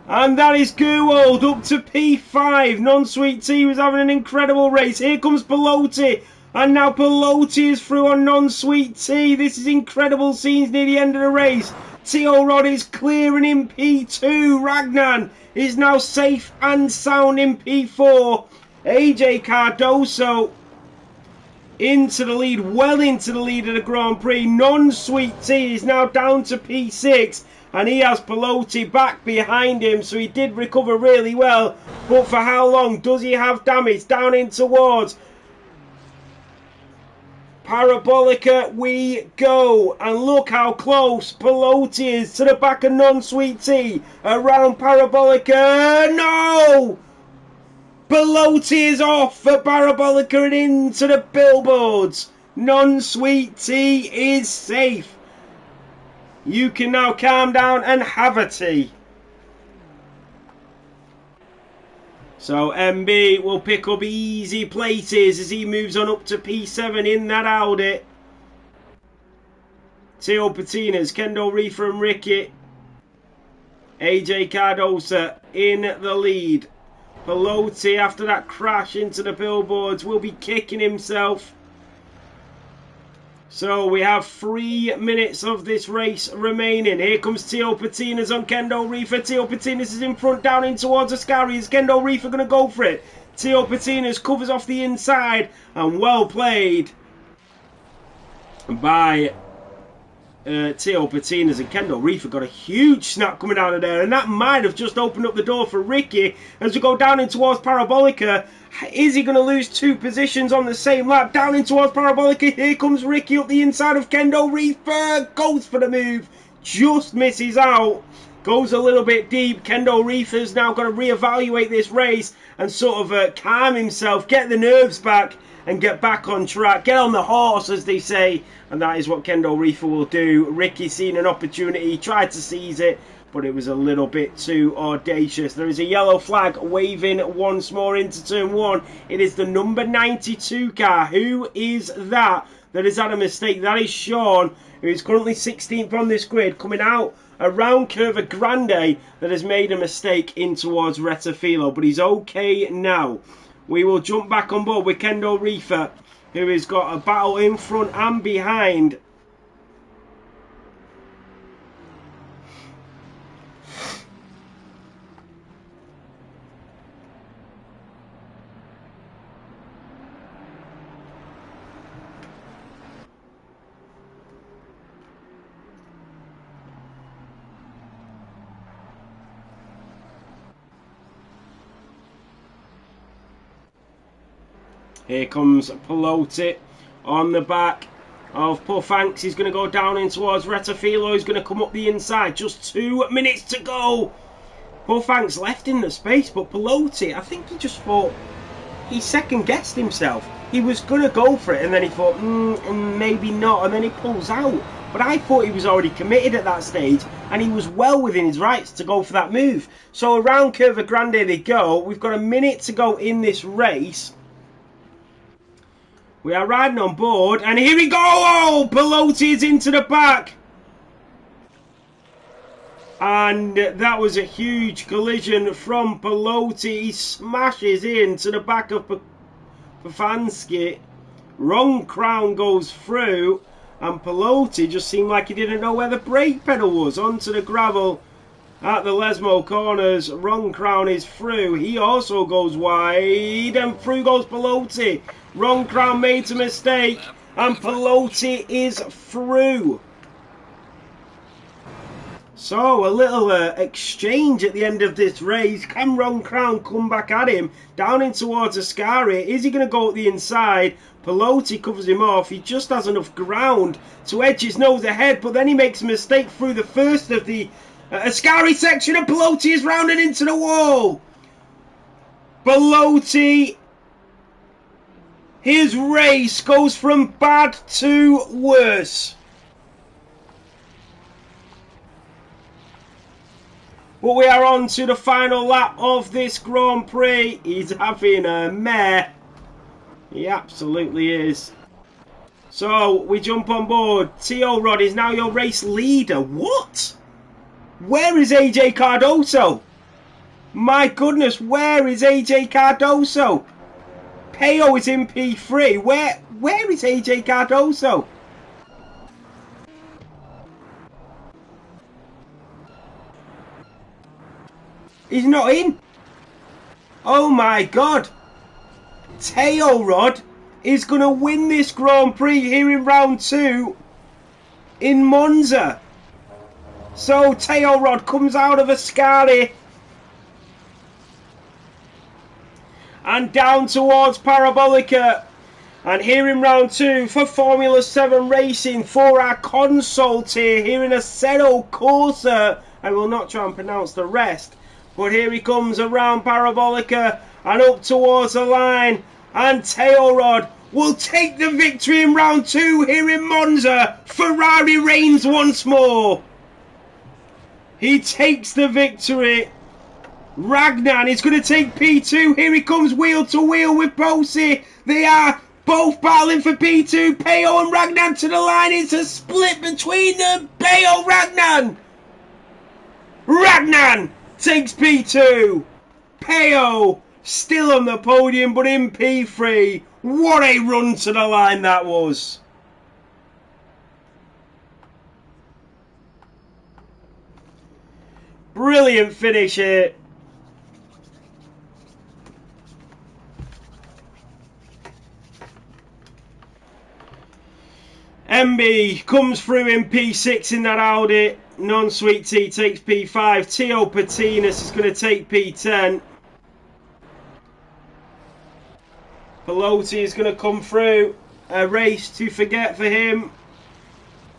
And that is Gerwold up to P5. Non-Sweet Tea was having an incredible race. Here comes Pelote. And now Pelote is through on Non-Sweet Tea. This is incredible scenes near the end of the race. Teo Rod is clearing in P2. Ragnan is now safe and sound in P4. AJ Cardoso into the lead, well into the lead of the Grand Prix. Non-Sweet Tea is now down to P6. And he has Pelote back behind him, so he did recover really well. But for how long does he have damage? Down in towards Parabolica we go. And look how close Pelote is to the back of Non-Sweet Tea. Around Parabolica. No! Pelote is off for Parabolica and into the billboards. Non-Sweet Tea is safe. You can now calm down and have a tea. So MB will pick up easy places as he moves on up to P7 in that Audi. Theo Patinas, Kendall Reefer and Ricky. AJ Cardosa in the lead. Pelosi, after that crash into the billboards, will be kicking himself. So we have 3 minutes of this race remaining. Here comes Theo Patinas on Kendall Reefer. Theo Patinas is in front, down in towards Ascari. Is Kendall Reefer going to go for it? Theo Patinas covers off the inside, and well played by Theo Patinas. And Kendall Reefer got a huge snap coming out of there, and that might have just opened up the door for Ricky as we go down in towards Parabolica. Is he going to lose 2 positions on the same lap? Down in towards Parabolica. Here comes Ricky up the inside of Kendall Reefer. Goes for the move. Just misses out. Goes a little bit deep. Kendall Reefer's now got to reevaluate this race and sort of calm himself, get the nerves back and get back on track. Get on the horse, as they say. And that is what Kendall Reefer will do. Ricky seen an opportunity, tried to seize it, but it was a little bit too audacious. There is a yellow flag waving once more into turn 1. It is the number 92 car. Who is that has had a mistake? That is Sean, who is currently 16th on this grid, coming out around Curva Grande, that has made a mistake in towards Retafilo. But he's okay now. We will jump back on board with Kendall Reefer, who has got a battle in front and behind. Here comes Pelosi on the back of Puffanks. He's going to go down in towards Retafilo. He's going to come up the inside. Just 2 minutes to go. Puffanks left in the space, but Pelosi, I think he just thought, he second-guessed himself. He was going to go for it, and then he thought, maybe not, and then he pulls out. But I thought he was already committed at that stage, and he was well within his rights to go for that move. So around Curva Grande they go. We've got a minute to go in this race. We are riding on board, and here we go! Oh, Pelosi is into the back. And that was a huge collision from Pelosi. He smashes into the back of Pafansky. Wrong crown goes through, and Pelosi just seemed like he didn't know where the brake pedal was. Onto the gravel at the Lesmo corners. Wrong crown is through. He also goes wide, and through goes Pelosi. Wrong crown made a mistake, and Pelosi is through. So a little exchange at the end of this race. Can Wrong Crown come back at him? Down in towards Ascari. Is he going to go at the inside? Pelosi covers him off. He just has enough ground to edge his nose ahead, but then he makes a mistake through the first of the Ascari section, and Pelosi is rounded into the wall. Pelosi, his race goes from bad to worse. But we are on to the final lap of this Grand Prix. He's having a mare. He absolutely is. So we jump on board. T.O. Rod is now your race leader. What? Where is AJ Cardoso? My goodness, where is AJ Cardoso? Peo is in P3. Where is AJ Cardoso? He's not in. Oh my God. Teo Rod is going to win this Grand Prix here in round 2 in Monza. So Teo Rod comes out of Ascari and down towards Parabolica. And here in round 2 for Formula 7 racing for our console tier here in Assetto Corsa. I will not try and pronounce the rest. But here he comes around Parabolica and up towards the line. And Teo Rod will take the victory in round 2 here in Monza. Ferrari reigns once more. He takes the victory. Ragnar is going to take P2. Here he comes wheel to wheel with Posey. They are both battling for P2. Peo and Ragnar to the line. It's a split between them. Peo, Ragnar. Ragnar takes P2. Peo still on the podium, but in P3. What a run to the line that was. Brilliant finish here. MB comes through in P6 in that Audi. Non-Sweet Tea takes P5. Teo Patinas is going to take P10. Pelosi is going to come through. A race to forget for him.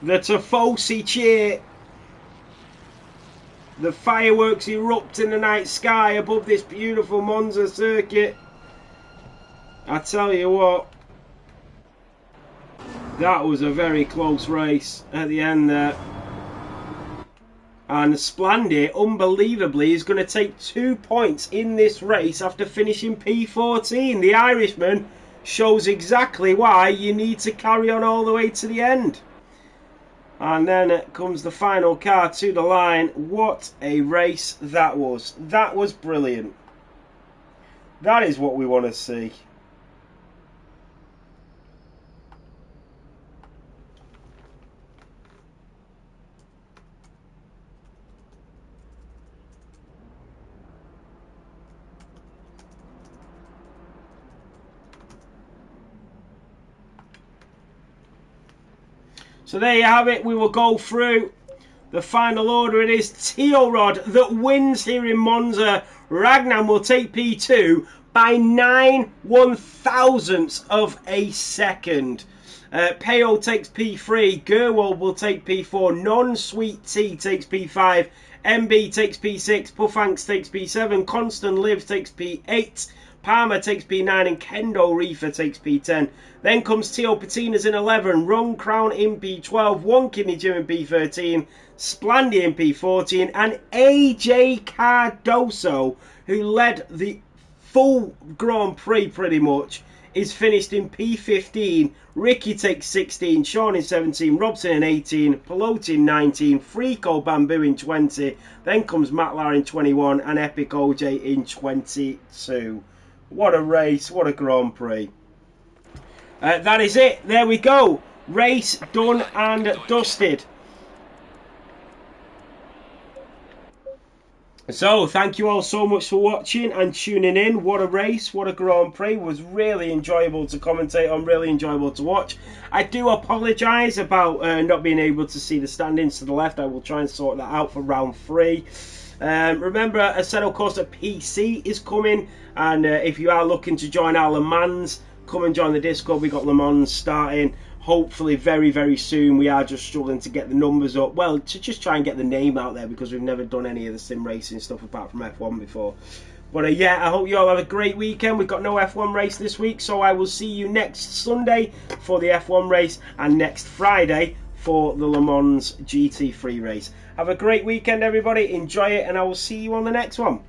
The Tifosi cheer. The fireworks erupt in the night sky above this beautiful Monza circuit. I tell you what. That was a very close race at the end there. And Splendid, unbelievably, is going to take 2 points in this race after finishing P14. The Irishman shows exactly why you need to carry on all the way to the end. And then comes the final car to the line. What a race that was. That was brilliant. That is what we want to see. So there you have it. We will go through the final order. It is Teorod that wins here in Monza. Ragnar will take P2 by 9/1000ths of a second. Peo takes P3. Gerwold will take P4. Non-Sweet Tea takes P5. MB takes P6. Puffanks takes P7. Constant Live takes P8. Palmer takes P9 and Kendo Reefer takes P10. Then comes Teo Patinas in 11, Ron Crown in P12, One Kidney Jim in P13, Splandy in P14, and AJ Cardoso, who led the full Grand Prix pretty much, is finished in P15. Ricky takes 16, Sean in 17, Robson in 18, Pelosi in 19, Frico Bamboo in 20, then comes Matlar in 21 and Epic OJ in 22. What a race, what a Grand Prix. That is it, there we go. Race done and dusted. So, thank you all so much for watching and tuning in. What a race, what a Grand Prix. It was really enjoyable to commentate on, really enjoyable to watch. I do apologise about not being able to see the standings to the left. I will try and sort that out for round 3. Remember, Assetto Corsa PC is coming, and if you are looking to join our Le Mans, come and join the Discord. We got Le Mans starting hopefully very, very soon. We are just struggling to get the numbers up, well, to just try and get the name out there, because we've never done any of the sim racing stuff apart from F1 before. But yeah, I hope you all have a great weekend. We've got no F1 race this week, so I will see you next Sunday for the F1 race and next Friday for the Le Mans GT3 race. Have a great weekend, everybody. Enjoy it, and I will see you on the next one.